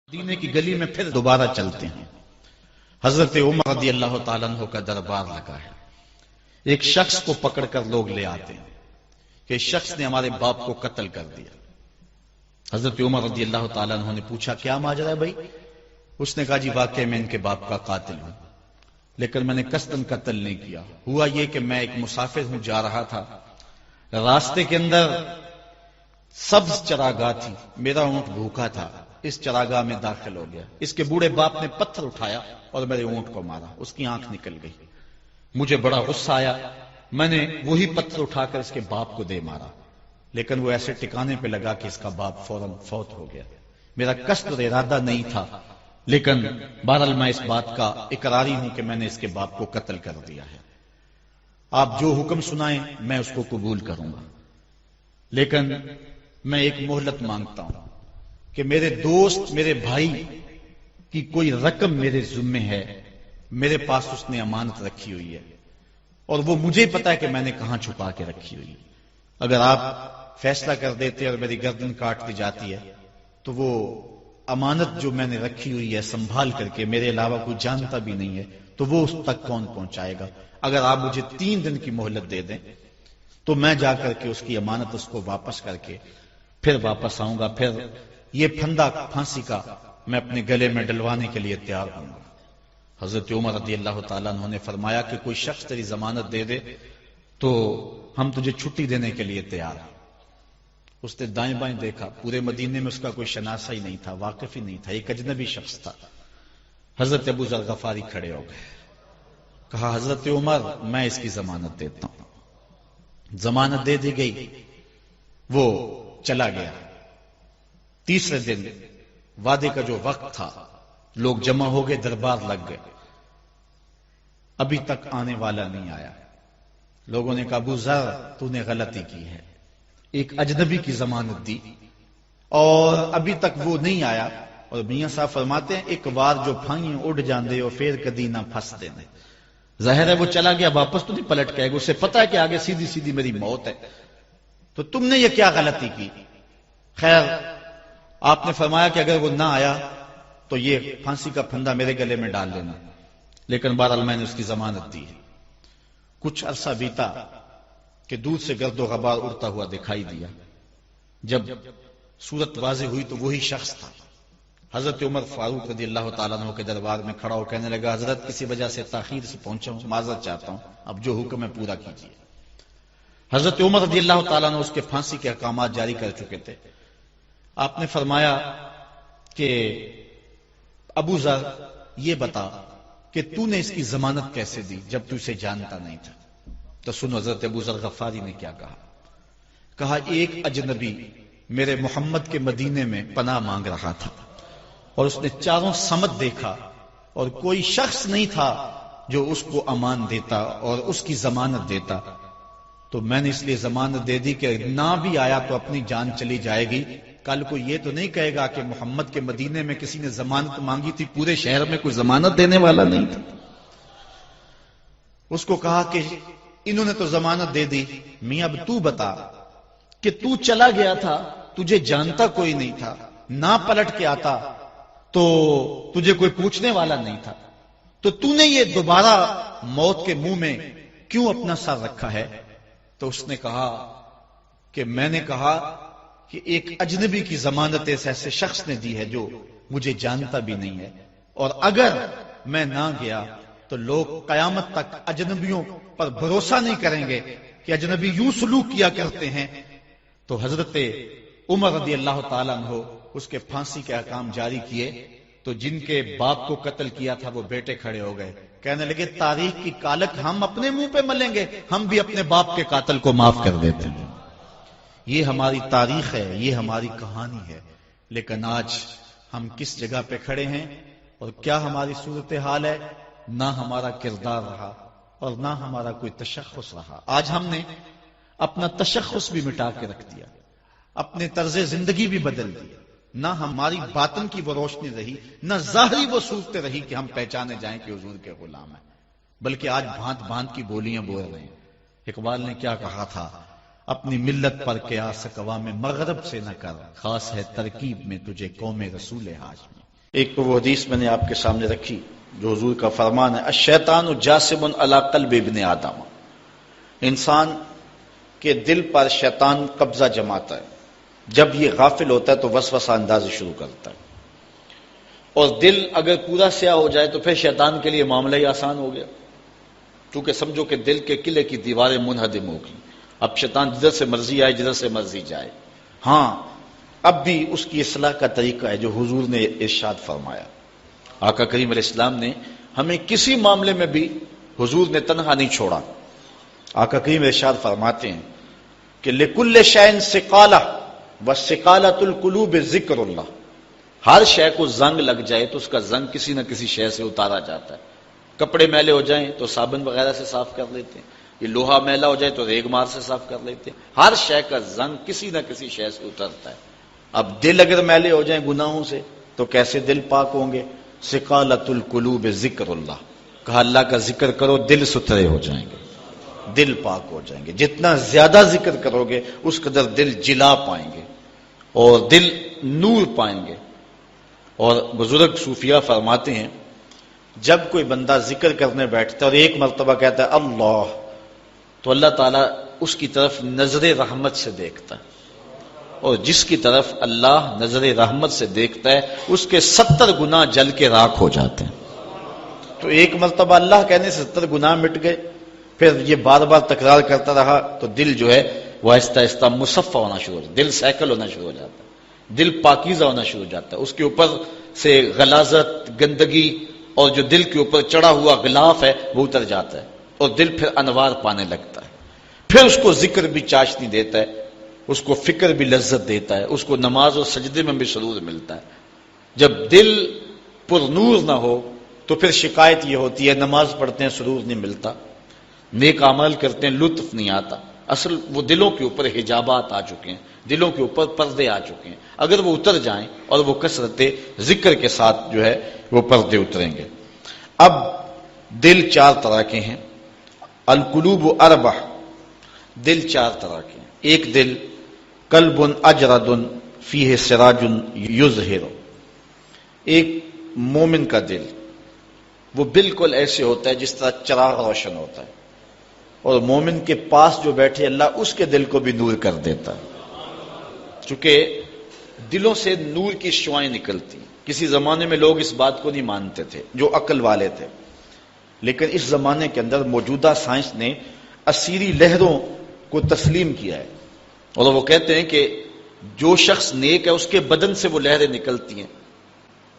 مدینے کی گلی میں پھر دوبارہ چلتے ہیں. حضرت عمر رضی اللہ تعالیٰ عنہ کا دربار لگا ہے. ایک شخص کو پکڑ کر لوگ لے آتے ہیں کہ اس شخص نے ہمارے باپ کو قتل کر دیا. حضرت عمر رضی اللہ تعالیٰ عنہ نے پوچھا کیا ماجرا ہے بھائی؟ اس نے کہا جی واقعی میں ان کے باپ کا قاتل ہوں، لیکن میں نے قصداً قتل نہیں کیا. ہوا یہ کہ میں ایک مسافر ہوں، جا رہا تھا، راستے کے اندر سبز چراگاہ تھی، میرا اونٹ بھوکا تھا، اس چراگاہ میں داخل ہو گیا. اس کے بوڑھے باپ نے پتھر اٹھایا اور میرے اونٹ کو مارا، اس کی آنکھ نکل گئی. مجھے بڑا غصہ آیا، میں نے وہی پتھر اٹھا کر اس کے باپ کو دے مارا، لیکن وہ ایسے ٹکانے پہ لگا کہ اس کا باپ فوراً فوت ہو گیا. میرا قصد اور ارادہ نہیں تھا، لیکن بہرحال میں اس بات کا اقراری ہوں کہ میں نے اس کے باپ کو قتل کر دیا ہے. آپ جو حکم سنائیں میں اس کو قبول کروں گا، لیکن میں ایک مہلت مانگتا ہوں کہ میرے دوست، میرے بھائی کی کوئی رقم میرے ذمے ہے، میرے پاس اس نے امانت رکھی ہوئی ہے اور وہ مجھے پتا ہے کہ میں نے کہاں چھپا کے رکھی ہوئی ہے. اگر آپ فیصلہ کر دیتے اور میری گردن کاٹ دی جاتی ہے تو وہ امانت جو میں نے رکھی ہوئی ہے سنبھال کر کے، میرے علاوہ کوئی جانتا بھی نہیں ہے، تو وہ اس تک کون پہنچائے گا؟ اگر آپ مجھے 3 دن کی مہلت دے دیں تو میں جا کر کے اس کی امانت اس کو واپس کر کے پھر واپس آؤں گا. پھر یہ پھندا پھانسی کا میں اپنے گلے میں ڈلوانے کے لیے تیار ہوں گا. حضرت عمر رضی اللہ تعالیٰ عنہ نے فرمایا کہ کوئی شخص تیری ضمانت دے دے تو ہم تجھے چھٹی دینے کے لیے تیار ہیں. اس نے دائیں بائیں دیکھا، پورے مدینے میں اس کا کوئی شناسہ ہی نہیں تھا، واقف ہی نہیں تھا، ایک اجنبی شخص تھا. حضرت ابو ذر غفاری کھڑے ہو گئے، کہا حضرت عمر میں اس کی ضمانت دیتا ہوں. ضمانت دے دی گئی، وہ چلا گیا. تیسرے دن وعدے کا جو وقت تھا، لوگ جمع ہو گئے، دربار لگ گئے. ابھی تک آنے والا نہیں آیا. لوگوں نے کہا ابو ذر تو نے غلطی کی ہے، ایک اجنبی کی ضمانت دی اور ابھی تک وہ نہیں آیا. اور میاں صاحب فرماتے ہیں ایک بار جو پھائیں اڑ جاندے اور پھر کدی نہ پھنس دینے. ظاہر ہے وہ چلا گیا، واپس تو نہیں پلٹ کے آئے گا، اسے پتا ہے کہ آگے سیدھی سیدھی میری موت ہے، تو تم نے یہ کیا غلطی کی؟ خیر آپ نے فرمایا کہ اگر وہ نہ آیا تو یہ پھانسی کا پھندا میرے گلے میں ڈال لینا، لیکن بہرحال میں نے اس کی ضمانت دی. کچھ عرصہ بیتا کہ دور سے گرد و غبار اڑتا ہوا دکھائی دیا. جب صورت واضح ہوئی تو وہی شخص تھا. حضرت عمر فاروق رضی اللہ تعالیٰ عنہ کے دربار میں کھڑا ہو کہنے لگا حضرت کسی وجہ سے تاخیر سے پہنچا ہوں، معذرت چاہتا ہوں، اب جو حکم ہے پورا کیجیے. حضرت عمر رضی اللہ تعالیٰ عنہ اس کے پھانسی کے احکامات جاری کر چکے تھے. آپ نے فرمایا کہ ابو ذر یہ بتا کہ تو نے اس کی ضمانت کیسے دی جب تو اسے جانتا نہیں تھا؟ تو سنو حضرت ابو ذر غفاری نے کیا کہا. کہا ایک اجنبی میرے محمد کے مدینے میں پناہ مانگ رہا تھا اور اس نے چاروں سمت دیکھا اور کوئی شخص نہیں تھا جو اس کو امان دیتا اور اس کی ضمانت دیتا، تو میں نے اس لیے ضمانت دے دی کہ نہ بھی آیا تو اپنی جان چلی جائے گی. کل کو یہ تو نہیں کہے گا کہ محمد کے مدینے میں کسی نے ضمانت مانگی تھی، پورے شہر میں کوئی ضمانت دینے والا نہیں تھا. اس کو کہا کہ انہوں نے تو ضمانت دے دی، میاں اب تو بتا کہ تو چلا گیا تھا، تجھے جانتا کوئی نہیں تھا، نہ پلٹ کے آتا تو تجھے کوئی پوچھنے والا نہیں تھا، تو نے یہ دوبارہ موت کے منہ میں کیوں اپنا سر رکھا ہے؟ تو اس نے کہا کہ میں نے کہا کہ ایک اجنبی کی ضمانت ایسے شخص نے دی ہے جو مجھے جانتا بھی نہیں ہے، اور اگر میں نہ گیا تو لوگ قیامت تک اجنبیوں پر بھروسہ نہیں کریں گے کہ اجنبی یوں سلوک کیا کرتے ہیں. تو حضرت عمر رضی اللہ تعالیٰ عنہ اس کے پھانسی کے احکام جاری کیے. تو جن کے باپ کو قتل کیا تھا وہ بیٹے کھڑے ہو گئے، کہنے لگے تاریخ کی کالک ہم اپنے منہ پہ ملیں گے، ہم بھی اپنے باپ کے قاتل کو معاف کر دیتے ہیں. یہ ہماری تاریخ ہے، یہ ہماری کہانی ہے. لیکن آج ہم کس جگہ پہ کھڑے ہیں اور کیا ہماری صورتحال ہے؟ نہ ہمارا کردار رہا اور نہ ہمارا کوئی تشخص رہا. آج ہم نے اپنا تشخص بھی مٹا کے رکھ دیا، اپنے طرز زندگی بھی بدل دی. نہ ہماری باطن کی وہ روشنی رہی، نہ ظاہری وہ صورت رہی کہ ہم پہچانے جائیں کہ حضور کے غلام ہیں، بلکہ آج بھانت بھانت کی بولیاں بول رہے ہیں. اقبال نے کیا کہا تھا؟ اپنی ملت پر قیاس اقوام مغرب سے نہ کر، خاص ہے ترکیب میں تجھے قوم رسول ہاشمی. ایک وہ حدیث میں نے آپ کے سامنے رکھی جو حضور کا فرمان ہے، الشیطان جاسم علی قلب ابن آدم، انسان کے دل پر شیطان قبضہ جماتا ہے، جب یہ غافل ہوتا ہے تو وسوسہ اندازی شروع کرتا ہے، اور دل اگر پورا سیاہ ہو جائے تو پھر شیطان کے لیے معاملہ ہی آسان ہو گیا، کیونکہ سمجھو کہ دل کے قلعے کی دیواریں منہدم ہو گئی، اب شیطان جدھر سے مرضی آئے جدھر سے مرضی جائے۔ ہاں اب بھی اس کی اصلاح کا طریقہ ہے جو حضور نے ارشاد فرمایا۔ آقا کریم علیہ السلام نے ہمیں کسی معاملے میں بھی حضور نے تنہا نہیں چھوڑا۔ آقا کریم ارشاد فرماتے ہیں کہ لِكُلِّ شَيْءٍ سِقَالَةٌ وَالسِّقَالَةُ الْقُلُوبِ ذِكْرُ اللَّهِ، ہر شے کو زنگ لگ جائے تو اس کا زنگ کسی نہ کسی شے سے اتارا جاتا ہے۔ کپڑے میلے ہو جائیں تو صابن وغیرہ سے صاف کر لیتے ہیں، یہ لوہا میلا ہو جائے تو ریگ مار سے صاف کر لیتے ہیں، ہر شے کا زنگ کسی نہ کسی شے سے اترتا ہے۔ اب دل اگر میلے ہو جائیں گناہوں سے تو کیسے دل پاک ہوں گے؟ سقالۃ القلوب ذکر اللہ، کہا اللہ کا ذکر کرو دل ستھرے ہو جائیں گے، دل پاک ہو جائیں گے، جتنا زیادہ ذکر کرو گے اس قدر دل جلا پائیں گے اور دل نور پائیں گے۔ اور بزرگ صوفیہ فرماتے ہیں جب کوئی بندہ ذکر کرنے بیٹھتا ہے اور ایک مرتبہ کہتا ہے اللہ، تو اللہ تعالیٰ اس کی طرف نظر رحمت سے دیکھتا ہے، اور جس کی طرف اللہ نظر رحمت سے دیکھتا ہے اس کے 70 گناہ جل کے راکھ ہو جاتے ہیں۔ تو ایک مرتبہ اللہ کہنے سے 70 گناہ مٹ گئے، پھر یہ بار بار تکرار کرتا رہا تو دل جو ہے وہ آہستہ آہستہ مصفہ ہونا شروع ہو جاتا ہے، دل سیکل ہونا شروع ہو جاتا ہے، دل پاکیزہ ہونا شروع ہو جاتا ہے، اس کے اوپر سے غلاظت، گندگی اور جو دل کے اوپر چڑھا ہوا غلاف ہے وہ اتر جاتا ہے، اور دل پھر انوار پانے لگتا ہے، پھر اس کو ذکر بھی چاشنی دیتا ہے، اس کو فکر بھی لذت دیتا ہے، اس کو نماز اور سجدے میں بھی سرور ملتا ہے۔ جب دل پر نور نہ ہو تو پھر شکایت یہ ہوتی ہے نماز پڑھتے ہیں سرور نہیں ملتا، نیک عمل کرتے ہیں لطف نہیں آتا۔ اصل وہ دلوں کے اوپر حجابات آ چکے ہیں، دلوں کے اوپر پردے آ چکے ہیں، اگر وہ اتر جائیں اور وہ کثرت ذکر کے ساتھ جو ہے وہ پردے اتریں گے۔ اب دل 4 طرح کے ہیں، القلوب اربع، دل 4 طرح کے ہیں۔ ایک دل قلب اجرد فیہ سراج یظہر، ایک مومن کا دل وہ بالکل ایسے ہوتا ہے جس طرح چراغ روشن ہوتا ہے، اور مومن کے پاس جو بیٹھے اللہ اس کے دل کو بھی نور کر دیتا ہے، چونکہ دلوں سے نور کی شعائیں نکلتی۔ کسی زمانے میں لوگ اس بات کو نہیں مانتے تھے جو عقل والے تھے، لیکن اس زمانے کے اندر موجودہ سائنس نے اسیری لہروں کو تسلیم کیا ہے، اور وہ کہتے ہیں کہ جو شخص نیک ہے اس کے بدن سے وہ لہریں نکلتی ہیں،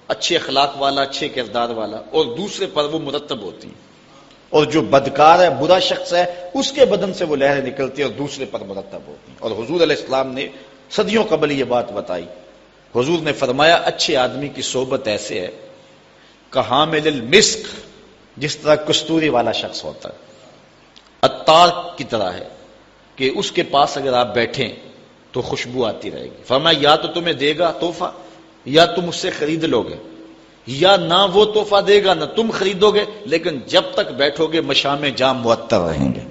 اچھے اخلاق والا، اچھے کردار والا، اور دوسرے پر وہ مرتب ہوتی ہیں، اور جو بدکار ہے، برا شخص ہے، اس کے بدن سے وہ لہریں نکلتی ہیں اور دوسرے پر مرتب ہوتی ہیں۔ اور حضور علیہ السلام نے صدیوں قبل یہ بات بتائی، حضور نے فرمایا اچھے آدمی کی صحبت ایسے ہے کہ حامل المسک، جس طرح کستوری والا شخص ہوتا ہے، عطار کی طرح ہے کہ اس کے پاس اگر آپ بیٹھیں تو خوشبو آتی رہے گی۔ فرمایا یا تو تمہیں دے گا تحفہ، یا تم اس سے خرید لو گے، یا نہ وہ تحفہ دے گا نہ تم خریدو گے، لیکن جب تک بیٹھو گے مشام جام معطر رہیں گے،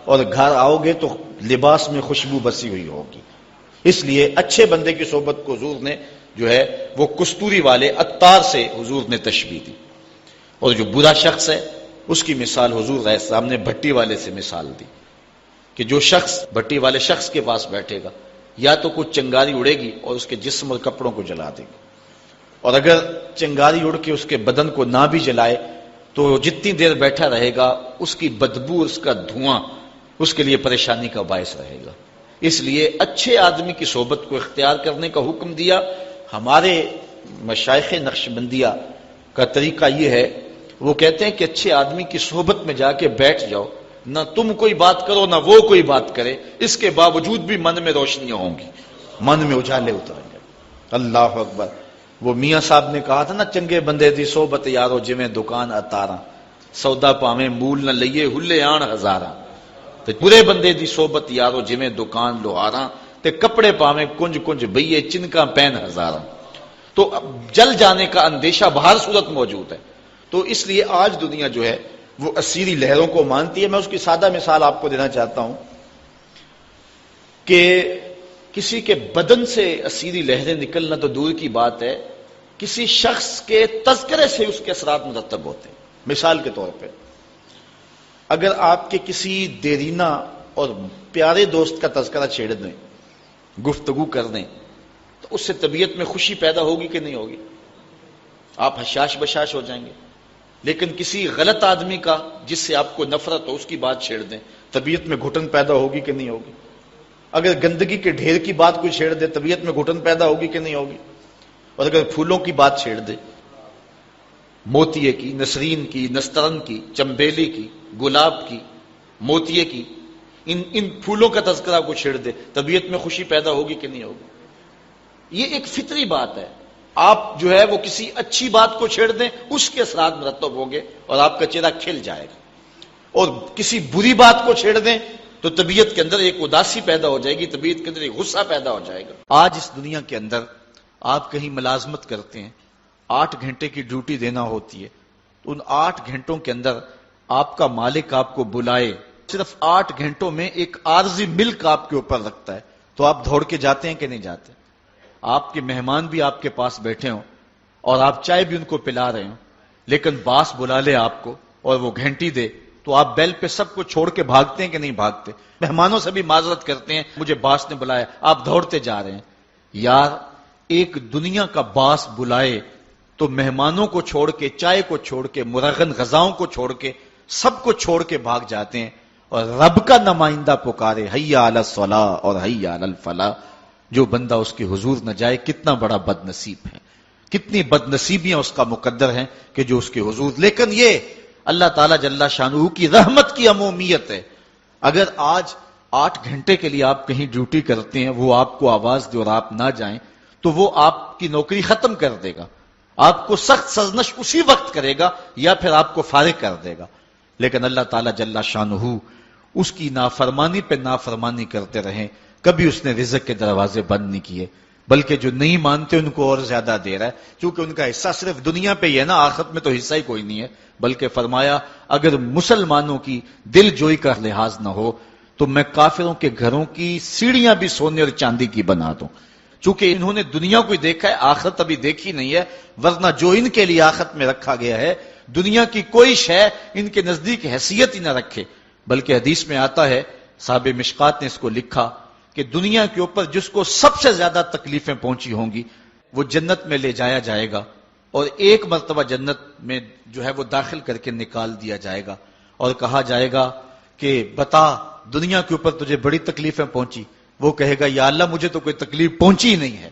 اور گھر آؤ گے تو لباس میں خوشبو بسی ہوئی ہوگی۔ اس لیے اچھے بندے کی صحبت کو حضور نے جو ہے وہ کستوری والے عطار سے حضور نے تشبیہ دی، اور جو برا شخص ہے اس کی مثال حضور علیہ السلام نے بھٹی والے سے مثال دی کہ جو شخص بھٹی والے شخص کے پاس بیٹھے گا یا تو کچھ چنگاری اڑے گی اور اس کے جسم اور کپڑوں کو جلا دے گی، اور اگر چنگاری اڑ کے اس کے بدن کو نہ بھی جلائے تو جتنی دیر بیٹھا رہے گا اس کی بدبو، اس کا دھواں اس کے لیے پریشانی کا باعث رہے گا۔ اس لیے اچھے آدمی کی صحبت کو اختیار کرنے کا حکم دیا۔ ہمارے مشائخ نقشبندیہ کا طریقہ یہ ہے، وہ کہتے ہیں کہ اچھے آدمی کی صحبت میں جا کے بیٹھ جاؤ، نہ تم کوئی بات کرو نہ وہ کوئی بات کرے، اس کے باوجود بھی من میں روشنیاں ہوں گی، من میں اجالے اتریں گے۔ اللہ اکبر۔ وہ میاں صاحب نے کہا تھا نا، چنگے بندے دی صحبت یارو جویں دکان اتاراں، سودا پاویں مول نہ لئیے ہلے آن ہزاراں۔ تے برے بندے دی صحبت یارو جویں دکان لوہاراں، تے کپڑے پاویں کنج کنج بئیے چنکاں پین ہزاراں۔ تو جل جانے کا اندیشہ بہر صورت موجود ہے۔ تو اس لیے آج دنیا جو ہے وہ اسیری لہروں کو مانتی ہے۔ میں اس کی سادہ مثال آپ کو دینا چاہتا ہوں کہ کسی کے بدن سے اسیری لہریں نکلنا تو دور کی بات ہے کسی شخص کے تذکرے سے اس کے اثرات مرتب ہوتے ہیں. مثال کے طور پہ اگر آپ کے کسی دیرینہ اور پیارے دوست کا تذکرہ چھیڑ دیں، گفتگو کر دیں، تو اس سے طبیعت میں خوشی پیدا ہوگی کہ نہیں ہوگی؟ آپ حشاش بشاش ہو جائیں گے. لیکن کسی غلط آدمی کا جس سے آپ کو نفرت ہو، اس کی بات چھیڑ دیں، طبیعت میں گھٹن پیدا ہوگی کہ نہیں ہوگی؟ اگر گندگی کے ڈھیر کی بات کوئی چھیڑ دے، طبیعت میں گھٹن پیدا ہوگی کہ نہیں ہوگی؟ اور اگر پھولوں کی بات چھیڑ دے، موتیے کی، نسرین کی، نسترن کی، چمبیلی کی، گلاب کی، موتیے کی، ان پھولوں کا تذکرہ کو چھیڑ دے، طبیعت میں خوشی پیدا ہوگی کہ نہیں ہوگی؟ یہ ایک فطری بات ہے. آپ جو ہے وہ کسی اچھی بات کو چھیڑ دیں، اس کے اثرات مرتب ہوں گے اور آپ کا چہرہ کھل جائے گا. اور کسی بری بات کو چھیڑ دیں تو طبیعت کے اندر ایک اداسی پیدا ہو جائے گی، طبیعت کے اندر ایک غصہ پیدا ہو جائے گا. آج اس دنیا کے اندر آپ کہیں ملازمت کرتے ہیں، 8 گھنٹے کی ڈیوٹی دینا ہوتی ہے، تو ان 8 گھنٹوں کے اندر آپ کا مالک آپ کو بلائے، صرف 8 گھنٹوں میں ایک عارضی ملک آپ کے اوپر رکھتا ہے، تو آپ دوڑ کے جاتے ہیں کہ نہیں جاتے؟ آپ کے مہمان بھی آپ کے پاس بیٹھے ہوں اور آپ چائے بھی ان کو پلا رہے ہوں، لیکن باس بلا لے آپ کو اور وہ گھنٹی دے، تو آپ بیل پہ سب کو چھوڑ کے بھاگتے ہیں کہ نہیں بھاگتے؟ مہمانوں سے بھی معذرت کرتے ہیں، مجھے باس نے بلایا، آپ دوڑتے جا رہے ہیں. یار ایک دنیا کا باس بلائے تو مہمانوں کو چھوڑ کے، چائے کو چھوڑ کے، مرغن غذاؤں کو چھوڑ کے، سب کو چھوڑ کے بھاگ جاتے ہیں. اور رب کا نمائندہ پکارے حیا علی الصلاۃ اور حیا علی الفلاح، جو بندہ اس کے حضور نہ جائے کتنا بڑا بد نصیب ہے، کتنی بد نصیبیاں اس کا مقدر ہیں کہ جو اس کے حضور. لیکن یہ اللہ تعالیٰ جل شانہ کی رحمت کی عمومیت ہے. اگر آج 8 گھنٹے کے لیے آپ کہیں ڈیوٹی کرتے ہیں، وہ آپ کو آواز دے اور آپ نہ جائیں تو وہ آپ کی نوکری ختم کر دے گا، آپ کو سخت سرزنش اسی وقت کرے گا یا پھر آپ کو فارغ کر دے گا. لیکن اللہ تعالیٰ جل شانہ اس کی نافرمانی پہ نافرمانی کرتے رہیں، کبھی اس نے رزق کے دروازے بند نہیں کیے، بلکہ جو نہیں مانتے ان کو اور زیادہ دے رہا ہے، کیونکہ ان کا حصہ صرف دنیا پہ ہی ہے نا، آخرت میں تو حصہ ہی کوئی نہیں ہے. بلکہ فرمایا اگر مسلمانوں کی دل جوئی کا لحاظ نہ ہو تو میں کافروں کے گھروں کی سیڑھیاں بھی سونے اور چاندی کی بنا دوں. چونکہ انہوں نے دنیا کو دیکھا ہے، آخرت ابھی دیکھی نہیں ہے، ورنہ جو ان کے لیے آخرت میں رکھا گیا ہے دنیا کی کوئی شے ان کے نزدیک حیثیت ہی نہ رکھے. بلکہ حدیث میں آتا ہے، صاحب مشکات نے اس کو لکھا کہ دنیا کے اوپر جس کو سب سے زیادہ تکلیفیں پہنچی ہوں گی وہ جنت میں لے جایا جائے گا، اور ایک مرتبہ جنت میں جو ہے وہ داخل کر کے نکال دیا جائے گا اور کہا جائے گا کہ بتا دنیا کے اوپر تجھے بڑی تکلیفیں پہنچی؟ وہ کہے گا یا اللہ مجھے تو کوئی تکلیف پہنچی ہی نہیں ہے.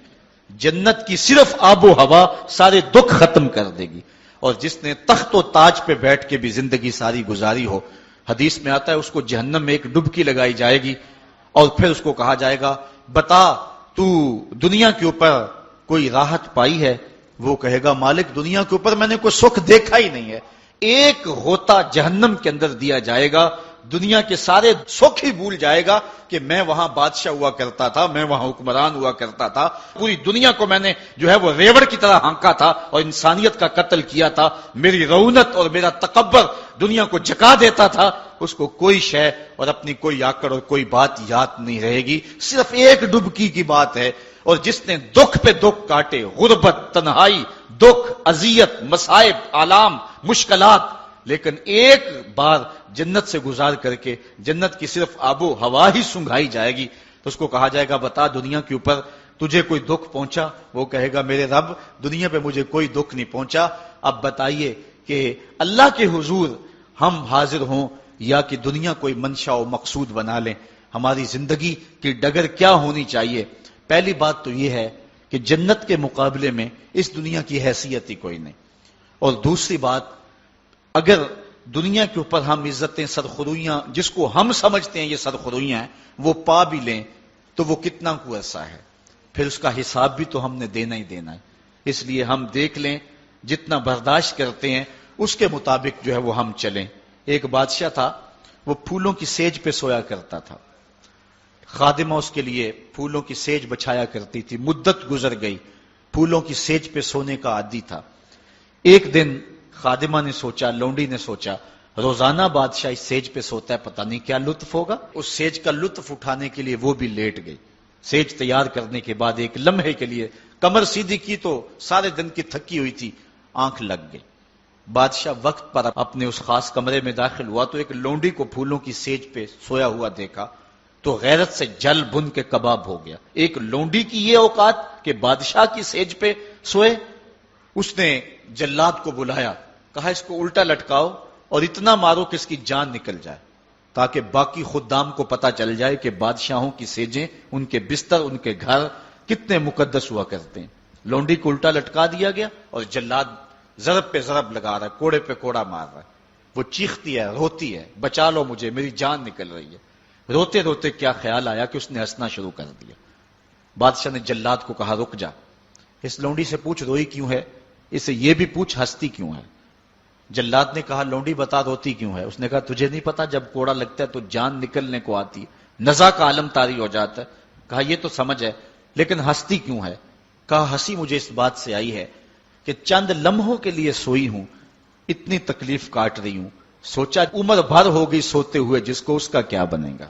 جنت کی صرف آب و ہوا سارے دکھ ختم کر دے گی. اور جس نے تخت و تاج پہ بیٹھ کے بھی زندگی ساری گزاری ہو، حدیث میں آتا ہے اس کو جہنم میں ایک ڈبکی لگائی جائے گی اور پھر اس کو کہا جائے گا بتا تو دنیا کے اوپر کوئی راحت پائی ہے؟ وہ کہے گا مالک دنیا کے اوپر میں نے کوئی سکھ دیکھا ہی نہیں ہے. ایک غوطہ جہنم کے اندر دیا جائے گا، دنیا کے سارے سکھ ہی بھول جائے گا کہ میں وہاں بادشاہ ہوا کرتا تھا، میں وہاں حکمران ہوا کرتا تھا، پوری دنیا کو میں نے جو ہے وہ ریوڑ کی طرح ہانکا تھا اور انسانیت کا قتل کیا تھا، میری رونت اور میرا تکبر دنیا کو جکا دیتا تھا. اس کو کوئی شے اور اپنی کوئی آکڑ اور کوئی بات یاد نہیں رہے گی، صرف ایک ڈبکی کی بات ہے. اور جس نے دکھ پہ دکھ کاٹے، غربت، تنہائی، دکھ، اذیت، مصائب، آلام، مشکلات، لیکن ایک بار جنت سے گزار کر کے جنت کی صرف آب و ہوا ہی سنگھائی جائے گی تو اس کو کہا جائے گا بتا دنیا کے اوپر تجھے کوئی دکھ پہنچا؟ وہ کہے گا میرے رب دنیا پہ مجھے کوئی دکھ نہیں پہنچا. اب بتائیے کہ اللہ کے حضور ہم حاضر ہوں یا کہ دنیا کوئی منشا و مقصود بنا لیں؟ ہماری زندگی کی ڈگر کیا ہونی چاہیے؟ پہلی بات تو یہ ہے کہ جنت کے مقابلے میں اس دنیا کی حیثیت ہی کوئی نہیں. اور دوسری بات، اگر دنیا کے اوپر ہم عزتیں، سرخرویاں جس کو ہم سمجھتے ہیں یہ سرخرویاں ہیں وہ پا بھی لیں تو وہ کتنا کو ایسا ہے، پھر اس کا حساب بھی تو ہم نے دینا ہی دینا ہے. اس لیے ہم دیکھ لیں جتنا برداشت کرتے ہیں اس کے مطابق جو ہے وہ ہم چلیں. ایک بادشاہ تھا، وہ پھولوں کی سیج پہ سویا کرتا تھا، خادمہ اس کے لیے پھولوں کی سیج بچھایا کرتی تھی. مدت گزر گئی، پھولوں کی سیج پہ سونے کا عادی تھا. ایک دن خادمہ نے سوچا، لونڈی نے سوچا روزانہ بادشاہ اس سیج پہ سوتا ہے، پتہ نہیں کیا لطف ہوگا. اس سیج کا لطف اٹھانے کے لیے وہ بھی لیٹ گئی. سیج تیار کرنے کے بعد ایک لمحے کے لیے کمر سیدھی کی تو سارے دن کی تھکی ہوئی تھی، آنکھ لگ گئی۔ بادشاہ وقت پر اپنے اس خاص کمرے میں داخل ہوا تو ایک لونڈی کو پھولوں کی سیج پہ سویا ہوا دیکھا تو غیرت سے جل بن کے کباب ہو گیا۔ ایک لونڈی کی یہ اوقات کہ بادشاہ کی سیج پہ سوئے۔ اس نے جلاد کو بلایا، کہا اس کو الٹا لٹکاؤ اور اتنا مارو کہ اس کی جان نکل جائے، تاکہ باقی خدام کو پتا چل جائے کہ بادشاہوں کی سیجیں، ان کے بستر، ان کے گھر کتنے مقدس ہوا کرتے ہیں۔ لونڈی کو الٹا لٹکا دیا گیا اور جلاد ضرب پہ ضرب لگا رہا ہے، کوڑے پہ کوڑا مار رہا ہے۔ وہ چیختی ہے، روتی ہے، بچا لو مجھے، میری جان نکل رہی ہے۔ روتے روتے کیا خیال آیا کہ اس نے ہنسنا شروع کر دیا۔ بادشاہ نے جلاد کو کہا رک جا، اس لونڈی سے پوچھ روئی کیوں ہے، اسے یہ بھی پوچھ ہنستی کیوں ہے۔ جلاد نے کہا لونڈی بتا روتی کیوں ہے۔ اس نے کہا تجھے نہیں پتا جب کوڑا لگتا ہے تو جان نکلنے کو آتی ہے، نزا کا عالم طاری ہو جاتا ہے۔ کہا یہ تو سمجھ ہے، لیکن ہنستی کیوں ہے؟ کہا ہنسی مجھے اس بات سے آئی ہے کہ چند لمحوں کے لیے سوئی ہوں، اتنی تکلیف کاٹ رہی ہوں، سوچا عمر بھر ہو گئی سوتے ہوئے، جس کو اس کا کیا بنے گا،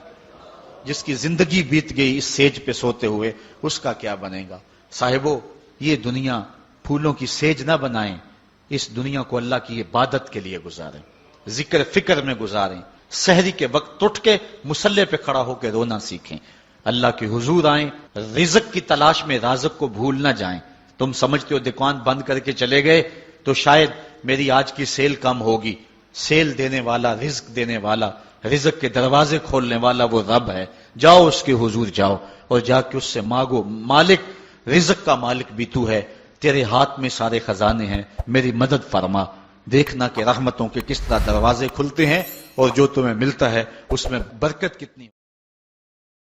جس کی زندگی بیت گئی اس سیج پہ سوتے ہوئے، اس کا کیا بنے گا۔ صاحبو، یہ دنیا پھولوں کی سیج نہ بنائیں، اس دنیا کو اللہ کی عبادت کے لیے گزاریں، ذکر فکر میں گزاریں، سحری کے وقت اٹھ کے مصلی پہ کھڑا ہو کے رونا سیکھیں، اللہ کے حضور آئیں، رزق کی تلاش میں رازق کو بھول نہ جائیں۔ تم سمجھتے ہو دکان بند کر کے چلے گئے تو شاید میری آج کی سیل کم ہوگی، سیل دینے والا، رزق دینے والا، رزق کے دروازے کھولنے والا وہ رب ہے۔ جاؤ اس کے حضور جاؤ اور جا کے اس سے مانگو، مالک، رزق کا مالک بھی تو ہے، تیرے ہاتھ میں سارے خزانے ہیں، میری مدد فرما۔ دیکھنا کہ رحمتوں کے کس طرح دروازے کھلتے ہیں اور جو تمہیں ملتا ہے اس میں برکت کتنی